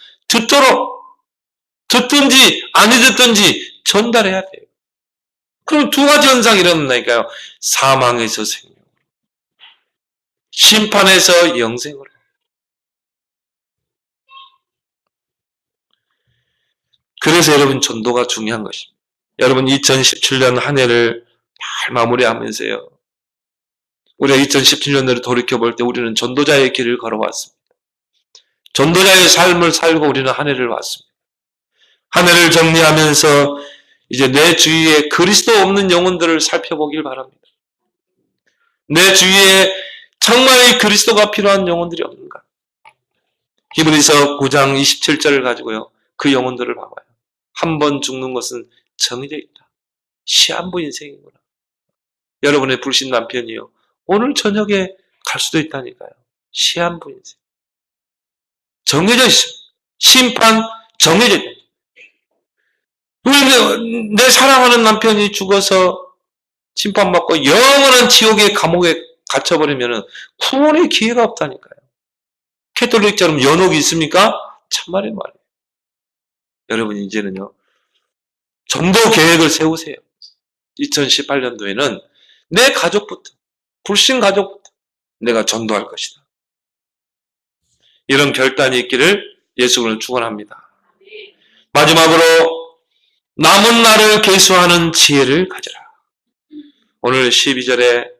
듣든지 아니 듣든지 전달해야 돼요. 그럼 두 가지 현상이 일어난다니까요. 사망에서 생명, 심판에서 영생으로. 그래서 여러분 전도가 중요한 것입니다. 여러분 2017년 한 해를 잘 마무리하면서요. 우리가 2017년도를 돌이켜볼 때 우리는 전도자의 길을 걸어왔습니다. 전도자의 삶을 살고 우리는 한 해를 왔습니다. 한 해를 정리하면서 이제 내 주위에 그리스도 없는 영혼들을 살펴보길 바랍니다. 내 주위에 정말 이 그리스도가 필요한 영혼들이 없는가? 히브리서 9장 27절을 가지고요. 그 영혼들을 봐봐요. 한 번 죽는 것은 정해져 있다. 시한부 인생이구나. 여러분의 불신 남편이요. 오늘 저녁에 갈 수도 있다니까요. 시한부 인생. 정해져 있습니다. 심판 정해져 있다. 내 사랑하는 남편이 죽어서 심판받고 영원한 지옥의 감옥에 갇혀버리면 구원의 기회가 없다니까요. 캐톨릭처럼 연옥이 있습니까? 참말의 말이에요. 여러분 이제는요. 전도 계획을 세우세요. 2018년도에는 내 가족부터, 불신 가족부터 내가 전도할 것이다. 이런 결단이 있기를 예수님을 축원합니다. 마지막으로 남은 날을 계수하는 지혜를 가져라. 오늘 12절에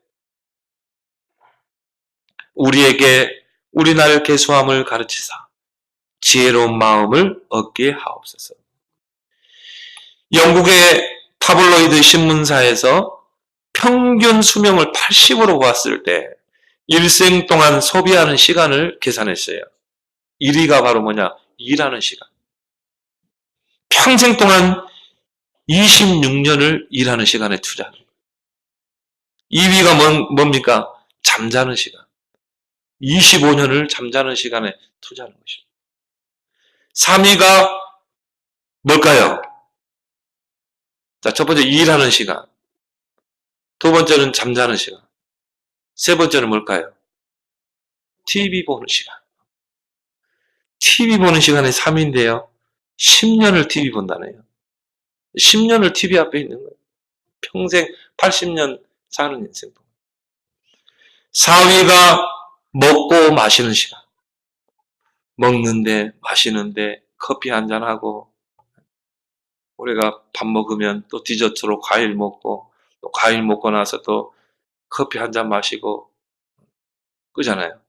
우리에게 우리 날 계수함을 가르치사 지혜로운 마음을 얻게 하옵소서. 영국의 타블로이드 신문사에서 평균 수명을 80으로 보았을 때 일생 동안 소비하는 시간을 계산했어요. 1위가 바로 뭐냐? 일하는 시간. 평생 동안 26년을 일하는 시간에 투자하는 거예요. 2위가 뭡니까? 잠자는 시간. 25년을 잠자는 시간에 투자하는 것입니다. 3위가 뭘까요? 자, 첫 번째 일하는 시간. 두 번째는 잠자는 시간. 세 번째는 뭘까요? TV 보는 시간. TV 보는 시간이 3위인데요. 10년을 TV 본다네요. 10년을 TV 앞에 있는 거예요. 평생 80년 사는 인생 동안. 4위가 먹고 마시는 시간. 먹는데, 마시는데, 커피 한잔하고, 우리가 밥 먹으면 또 디저트로 과일 먹고, 또 과일 먹고 나서 또 커피 한잔 마시고, 그잖아요.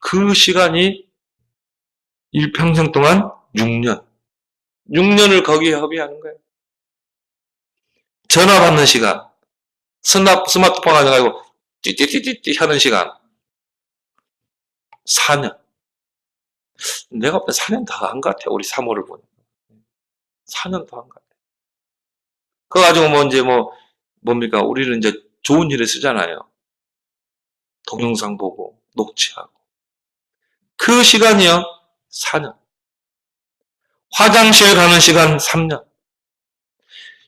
그 시간이 일평생 동안 6년. 6년을 거기에 허비하는 거예요. 전화 받는 시간. 스마트폰 가져가지고 띠띠띠띠 하는 시간. 4년. 내가 볼 때 4년 더 한 것 같아. 우리 사모를 보니. 4년 더 한 것 같아. 그거 가지고 뭡니까? 우리는 이제 좋은 일에 쓰잖아요. 동영상 보고, 녹취하고. 그 시간이요. 4년. 화장실 가는 시간 3년.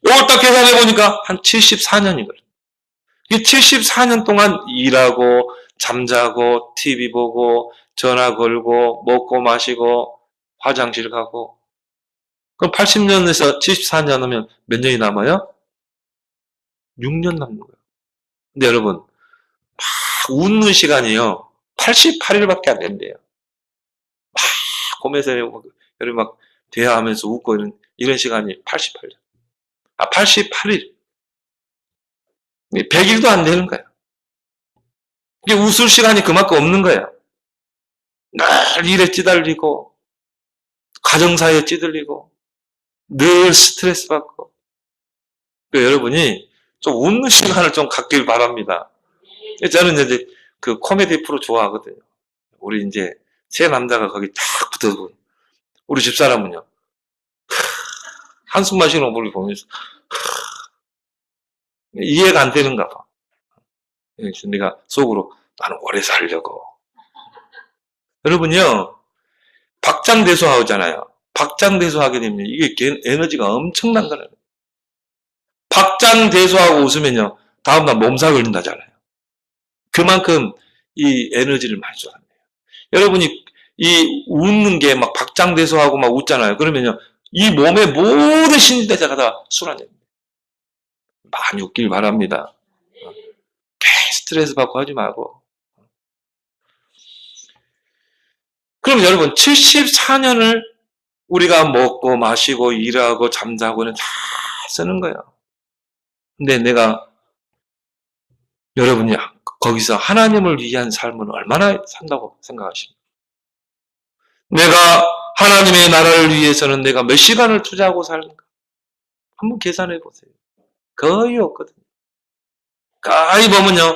이걸 딱 계산해보니까 한 74년이거든요. 이 74년 동안 일하고, 잠자고, TV 보고, 전화 걸고, 먹고 마시고, 화장실 가고. 그럼 80년에서 74년 하면 몇 년이 남아요? 6년 남는 거예요. 근데 여러분, 막 웃는 시간이요. 88일밖에 안 된대요. 막 보면서 여러분 막 대화하면서 웃고 이런 시간이 88년. 88일. 100일도 안 되는 거예요. 이게 웃을 시간이 그만큼 없는 거예요. 늘 일에 찌달리고, 가정사에 찌들리고, 늘 스트레스 받고. 그러니까 여러분이 좀 웃는 시간을 좀 갖길 바랍니다. 저는 이제 그 코미디 프로 좋아하거든요. 우리 이제 새 남자가 거기 딱 붙어서, 우리 집사람은요, 한숨 마시는 걸 보면서, 이해가 안 되는가 봐. 그래서 내가 속으로 나는 오래 살려고. 여러분요, 박장대소하잖아요. 박장대소하게 되면 이게 에너지가 엄청난 거예요. 박장대소하고 웃으면요, 다음날 몸살 걸린다잖아요. 그만큼 이 에너지를 많이 쏟아내요. 여러분이 이 웃는 게 막 박장대소하고 막 웃잖아요. 그러면요, 이 몸의 모든 신진대사가 다 쏟아냅니다. 많이 웃길 바랍니다. 스트레스 받고 하지 말고. 그럼 여러분 74년을 우리가 먹고 마시고 일하고 잠자고는 다 쓰는 거예요. 근데 내가 여러분이 거기서 하나님을 위한 삶은 얼마나 산다고 생각하십니까? 내가 하나님의 나라를 위해서는 내가 몇 시간을 투자하고 사는가? 한번 계산해 보세요. 거의 없거든요. 거의 보면요,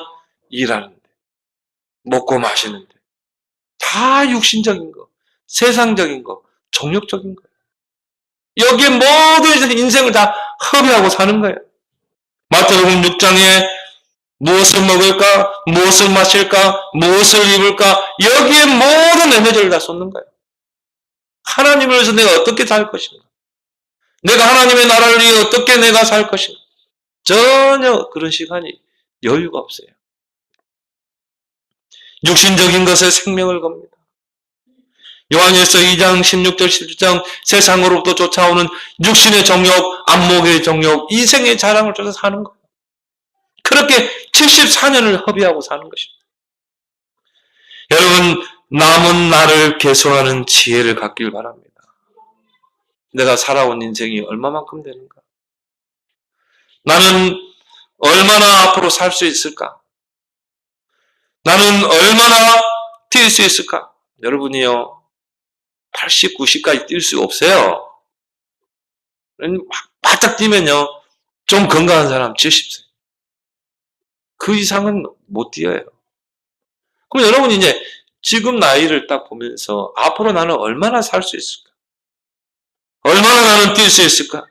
일하는데, 먹고 마시는데, 다 육신적인 거, 세상적인 거, 정욕적인 거. 여기에 모든 인생을 다 허비하고 사는 거예요. 마태복음 6장에 무엇을 먹을까, 무엇을 마실까, 무엇을 입을까, 여기에 모든 에너지를 다 쏟는 거예요. 하나님을 위해서 내가 어떻게 살 것인가? 내가 하나님의 나라를 위해 어떻게 내가 살 것인가? 전혀 그런 시간이 여유가 없어요. 육신적인 것에 생명을 겁니다. 요한일서 2장 16절 17장 세상으로부터 쫓아오는 육신의 정욕, 안목의 정욕, 이생의 자랑을 쫓아 사는 거예요. 그렇게 74년을 허비하고 사는 것입니다. 여러분, 남은 나를 개선하는 지혜를 갖길 바랍니다. 내가 살아온 인생이 얼마만큼 되는가? 나는 얼마나 앞으로 살 수 있을까? 나는 얼마나 뛸 수 있을까? 여러분이요, 80, 90까지 뛸 수 없어요. 바짝 뛰면요, 좀 건강한 사람 70세. 그 이상은 못 뛰어요. 그럼 여러분 이제 지금 나이를 딱 보면서 앞으로 나는 얼마나 살 수 있을까? 얼마나 나는 뛸 수 있을까?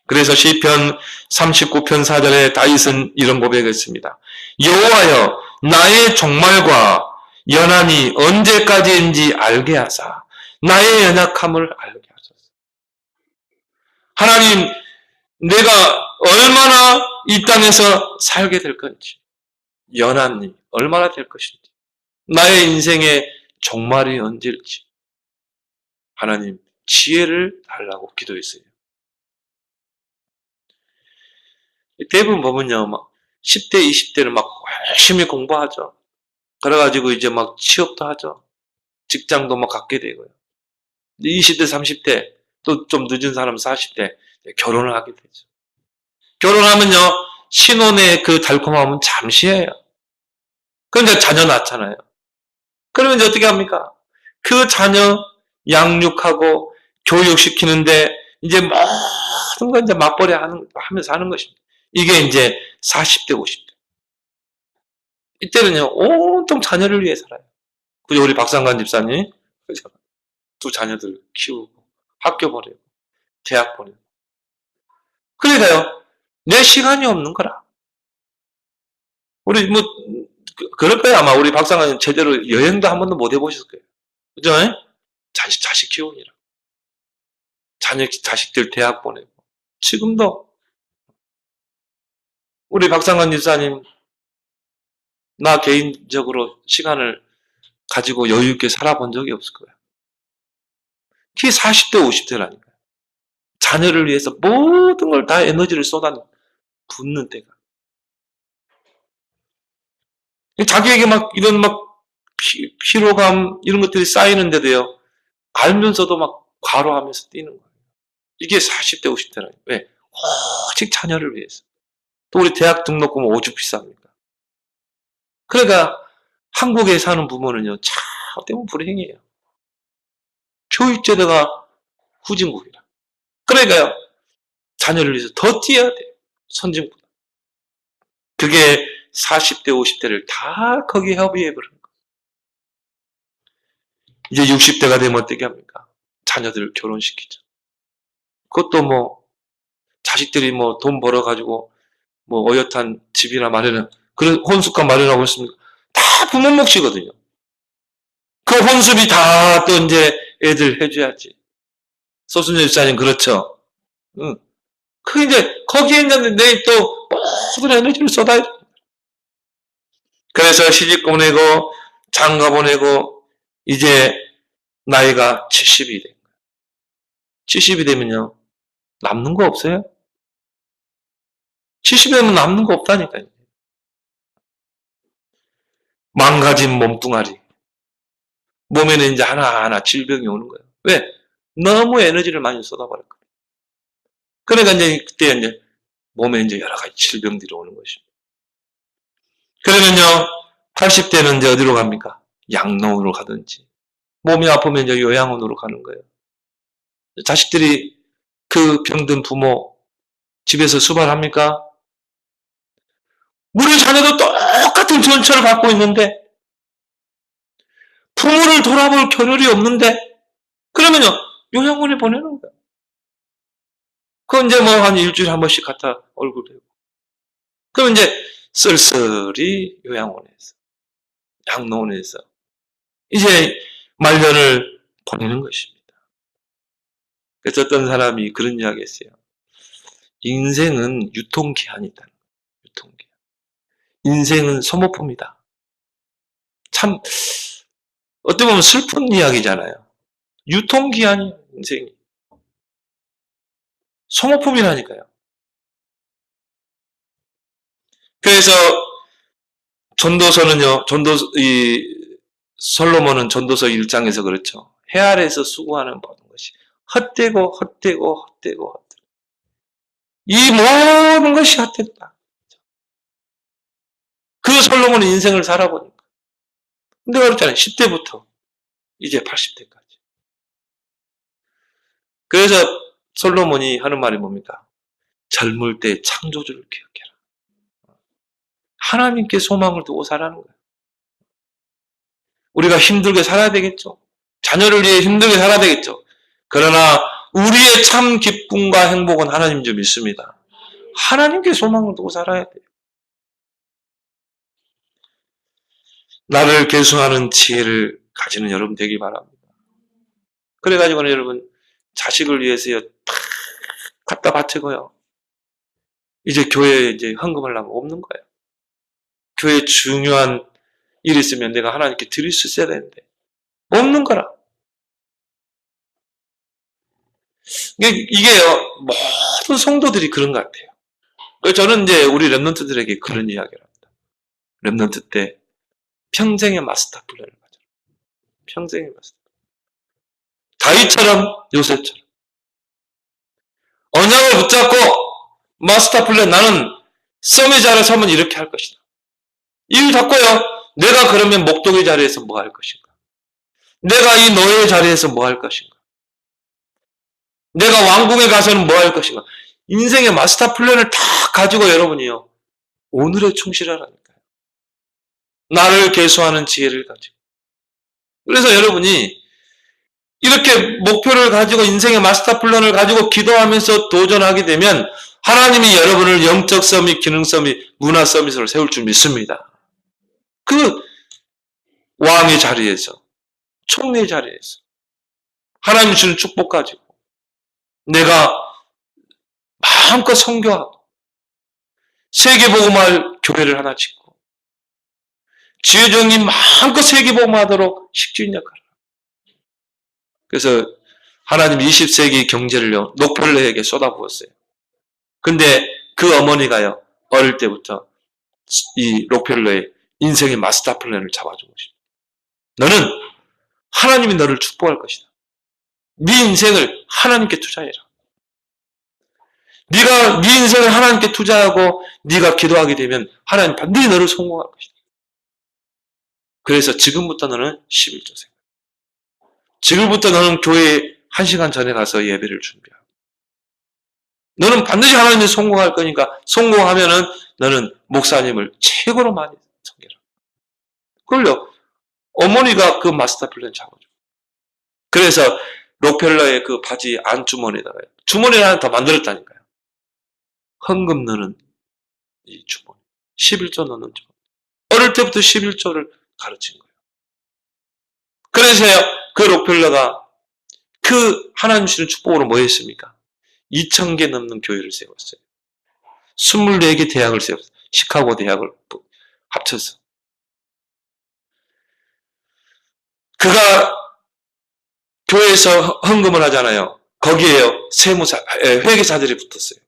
그래서 시편 39편 4절에 다윗은 이런 고백을 했습니다. 여호와여, 나의 종말과 연한이 언제까지인지 알게 하사 나의 연약함을 알게 하소서. 하나님, 내가 얼마나 이 땅에서 살게 될 건지, 연한이 얼마나 될 것인지, 나의 인생의 종말이 언제일지 하나님 지혜를 달라고 기도했어요. 대부분 보면요, 막 10대, 20대는 막 열심히 공부하죠. 그래가지고 이제 막 취업도 하죠. 직장도 막 갖게 되고요. 20대, 30대, 또 좀 늦은 사람은 40대 결혼을 하게 되죠. 결혼하면요, 신혼의 그 달콤함은 잠시예요. 그런데 자녀 낳잖아요. 그러면 이제 어떻게 합니까? 그 자녀 양육하고 교육시키는데 이제 모든 걸 이제 맞벌이 하면서 하는 것입니다. 이게 이제 40대, 50대. 이때는요, 온통 자녀를 위해 살아요. 그죠? 우리 박상관 집사님. 그죠? 두 자녀들 키우고, 학교 보내고, 대학 보내고. 그러니까요, 내 시간이 없는 거라. 우리 그럴 거예요. 아마 우리 박상관님 제대로 여행도 한 번도 못 해보셨을 거예요. 그죠? 자식 키우느라. 자식들 대학 보내고. 지금도 우리 박상관 집사님, 나 개인적으로 시간을 가지고 여유 있게 살아본 적이 없을 거예요. 그게 40대, 50대라니까요. 자녀를 위해서 모든 걸 다 에너지를 쏟아붓는 때가. 자기에게 막 이런 막 피로감 이런 것들이 쌓이는데도요, 알면서도 막 과로하면서 뛰는 거예요. 이게 40대, 50대라니까요. 왜? 오직 자녀를 위해서. 또 우리 대학 등록금 오죽 비쌉니까? 그러니까 한국에 사는 부모는요, 참 때문에 불행해요. 교육제도가 후진국이라. 그러니까요, 자녀를 위해서 더 뛰어야 돼요. 선진국보다. 그게 40대, 50대를 다 거기에 협의해버리는 거예요. 이제 60대가 되면 어떻게 합니까? 자녀들을 결혼시키죠. 그것도 뭐, 자식들이 뭐 돈 벌어가지고, 뭐 어엿한 집이나 마련은, 그런 혼수가 마련하고 있습니까? 다 부모 몫이거든요. 그 혼수비 다 또 이제 애들 해줘야지. 소순재 집사님, 그렇죠? 응. 그 이제, 거기에 있는 내 또 모든 에너지를 쏟아야 돼. 그래서 시집 보내고, 장가 보내고, 이제 나이가 70이 된 거예요. 70이 되면요, 남는 거 없어요? 70이 되면 남는 거 없다니까요. 망가진 몸뚱아리. 몸에는 이제 하나하나 질병이 오는 거예요. 왜? 너무 에너지를 많이 쏟아버렸거든요. 그러니까 이제 그때 이제 몸에 이제 여러 가지 질병들이 오는 것입니다. 그러면요, 80대는 이제 어디로 갑니까? 양로원으로 가든지, 몸이 아프면 이제 요양원으로 가는 거예요. 자식들이 그 병든 부모 집에서 수발합니까? 우리 자녀도 똑같은 전처를 갖고 있는데 부모를 돌아볼 겨를이 없는데 그러면요 요양원에 보내는 거예요. 그건 이제 뭐 한 일주일에 한 번씩 갔다 얼굴 대고 그럼 이제 쓸쓸히 요양원에서 양로원에서 이제 말년을 보내는 것입니다. 그래서 어떤 사람이 그런 이야기 했어요. 인생은 유통기한이 있다는 거예요. 유통기한. 인생은 소모품이다. 참 어떻게 보면 슬픈 이야기잖아요. 유통기한이 인생이. 소모품이라니까요. 그래서 전도서는요, 솔로몬은 전도서 1장에서 그렇죠. 해 아래에서 수고하는 모든 것이 헛되고 헛되고 헛되고 헛되고 이 모든 것이 헛됐다. 그 솔로몬은 인생을 살아보니까. 근데 그렇잖아요. 10대부터 이제 80대까지. 그래서 솔로몬이 하는 말이 뭡니까? 젊을 때 창조주를 기억해라. 하나님께 소망을 두고 살아는 거예요. 우리가 힘들게 살아야 되겠죠. 자녀를 위해 힘들게 살아야 되겠죠. 그러나 우리의 참 기쁨과 행복은 하나님 줄 믿습니다. 하나님께 소망을 두고 살아야 돼요. 나를 계승하는 지혜를 가지는 여러분 되기 바랍니다. 그래가지고는 여러분 자식을 위해서요 다 갖다 바치고요. 이제 교회에 이제 헌금하려면 없는 거예요. 교회에 중요한 일이 있으면 내가 하나님께 드릴 수 있어야 되는데 없는 거라. 이게요 모든 성도들이 그런 것 같아요. 저는 이제 우리 랩런트들에게 그런 이야기를 합니다. 랩런트 때 평생의 마스터 플랜을 가져라. 평생의 마스터. 다윗처럼 요셉처럼 언약을 붙잡고 마스터 플랜 나는 썸의 자리에 서면 이렇게 할 것이다. 일 잡고요. 내가 그러면 목동의 자리에서 뭐 할 것인가? 내가 이 노예의 자리에서 뭐 할 것인가? 내가 왕궁에 가서는 뭐 할 것인가? 인생의 마스터 플랜을 다 가지고 여러분이요. 오늘에 충실하라니까요. 나를 계수하는 지혜를 가지고. 그래서 여러분이 이렇게 목표를 가지고 인생의 마스터 플랜을 가지고 기도하면서 도전하게 되면 하나님이 여러분을 영적 서밋, 기능 서밋, 문화 서밋으로 세울 줄 믿습니다. 그 왕의 자리에서, 총리의 자리에서 하나님 주는 축복 가지고 내가 마음껏 선교하고 세계복음할 교회를 하나 짓고 지혜정이 마음껏 세계복음하도록 식주인 역할을 하고 그래서 하나님 20세기 경제를요 록펠러에게 쏟아부었어요. 근데 그 어머니가요 어릴 때부터 이 록펠러의 인생의 마스터 플랜을 잡아준 것입니다. 너는 하나님이 너를 축복할 것이다. 네 인생을 하나님께 투자해라. 네가 네 인생을 하나님께 투자하고 네가 기도하게 되면 하나님 반드시 너를 성공할 것이다. 그래서 지금부터 너는 11조 생각. 지금부터 너는 교회에 1시간 전에 가서 예배를 준비하고 너는 반드시 하나님이 성공할 거니까 성공하면은 너는 목사님을 최고로 많이 섬겨라. 그걸요. 어머니가 그 마스터 플랜 잡아줘. 그래서 록펠러의 그 바지 안주머니에다가 주머니를 하나 더 만들었다니까요. 헌금 넣는 이 주머니. 11조 넣는 주머니. 어릴 때부터 11조를 가르친 거예요. 그래서요, 그 록펠러가 그 하나님 주시는 축복으로 뭐 했습니까? 2,000개 넘는 교회를 세웠어요. 24개 대학을 세웠어요. 시카고 대학을 합쳐서. 그가 교회에서 헌금을 하잖아요. 거기에요, 회계사들이 붙었어요.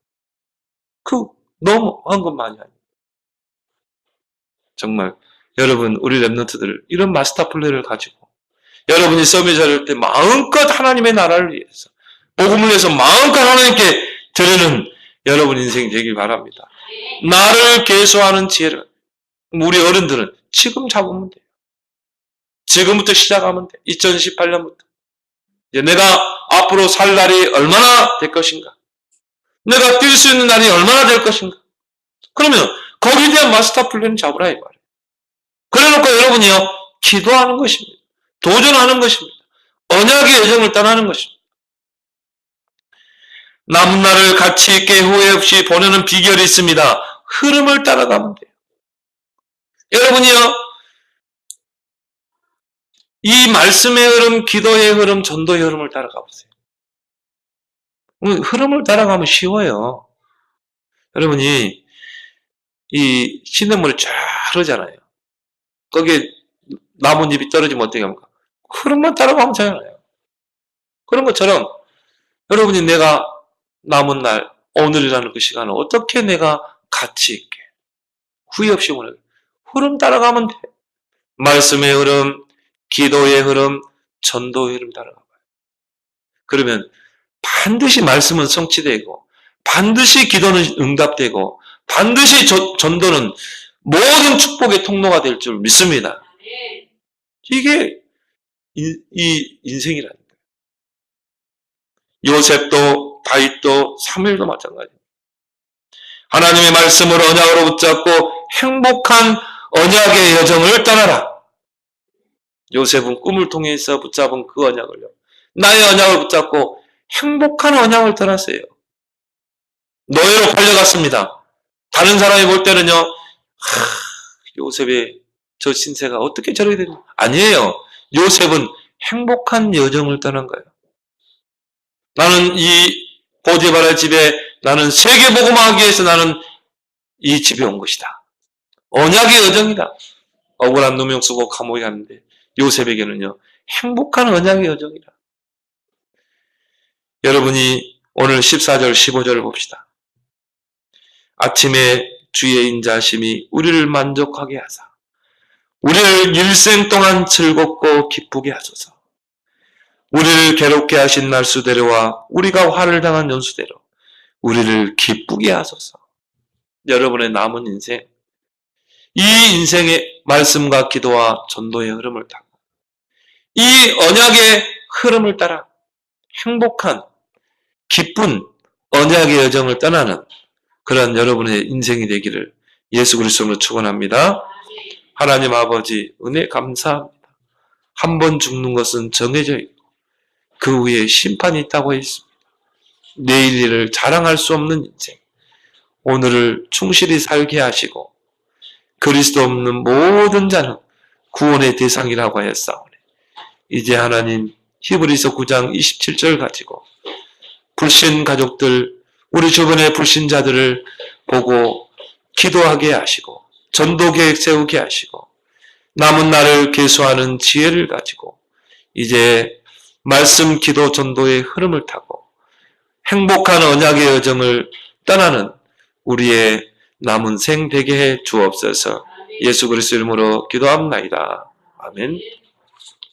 너무 헌금 많이 하니. 정말, 여러분, 우리 랩런트들, 이런 마스터 플랜을 가지고, 여러분이 썸에 자릴 때 마음껏 하나님의 나라를 위해서 복음을 위해서 마음껏 하나님께 드리는 여러분 인생이 되길 바랍니다. 나를 계수하는 지혜를 우리 어른들은 지금 잡으면 돼요. 지금부터 시작하면 돼. 2018년부터. 이제 내가 앞으로 살 날이 얼마나 될 것인가? 내가 뛸 수 있는 날이 얼마나 될 것인가? 그러면 거기에 대한 마스터 플랜을 잡으라 이 말이에요. 그래놓고 여러분이요 기도하는 것입니다. 도전하는 것입니다. 언약의 여정을 떠나는 것입니다. 남은 날을 가치 있게 후회 없이 보내는 비결이 있습니다. 흐름을 따라가면 돼요. 여러분이요 이 말씀의 흐름, 기도의 흐름, 전도의 흐름을 따라가 보세요. 흐름을 따라가면 쉬워요. 여러분이 이 시냇물이 쫙 흐르잖아요. 거기에 나뭇잎이 떨어지면 어떻게 합니까? 흐름만 따라가면 되잖아요. 그런 것처럼 여러분이 내가 남은 날, 오늘이라는 그 시간을 어떻게 내가 가치 있게 후회 없이 보내요. 흐름 따라가면 돼. 말씀의 흐름, 기도의 흐름, 전도의 흐름 따라가봐요. 그러면 반드시 말씀은 성취되고 반드시 기도는 응답되고 반드시 전도는 모든 축복의 통로가 될 줄 믿습니다. 이게 이 인생이라는 거예요. 요셉도 다윗도 사무엘도 마찬가지입니다. 하나님의 말씀을 언약으로 붙잡고 행복한 언약의 여정을 떠나라. 요셉은 꿈을 통해서 붙잡은 그 언약을요. 나의 언약을 붙잡고 행복한 언약을 떠났어요. 노예로 팔려갔습니다. 다른 사람이 볼 때는요. 요셉의 저 신세가 어떻게 저렇게 되냐. 아니에요. 요셉은 행복한 여정을 떠난 거예요. 나는 이 보디바라 집에 나는 세계복음하기 위해서 나는 이 집에 온 것이다. 언약의 여정이다. 억울한 누명 쓰고 감옥에 갔는데 요셉에게는요. 행복한 언약의 여정이다. 여러분이 오늘 14절 15절을 봅시다. 아침에 주의 인자심이 우리를 만족하게 하사 우리를 일생 동안 즐겁고 기쁘게 하소서. 우리를 괴롭게 하신 날수대로와 우리가 화를 당한 연수대로 우리를 기쁘게 하소서. 여러분의 남은 인생, 이 인생의 말씀과 기도와 전도의 흐름을 타고 이 언약의 흐름을 따라 행복한 기쁜 언약의 여정을 떠나는 그런 여러분의 인생이 되기를 예수 그리스도로 축원합니다. 하나님 아버지 은혜 감사합니다. 한 번 죽는 것은 정해져 있고 그 후에 심판이 있다고 했습니다. 내일 일을 자랑할 수 없는 인생, 오늘을 충실히 살게 하시고 그리스도 없는 모든 자는 구원의 대상이라고 하였사오니 이제 하나님 히브리서 9장 27절 가지고 불신 가족들, 우리 주변의 불신자들을 보고 기도하게 하시고 전도계획 세우게 하시고 남은 날을 계수하는 지혜를 가지고 이제 말씀, 기도, 전도의 흐름을 타고 행복한 언약의 여정을 떠나는 우리의 남은 생 되게 해 주옵소서. 예수 그리스도 이름으로 기도합나이다. 아멘.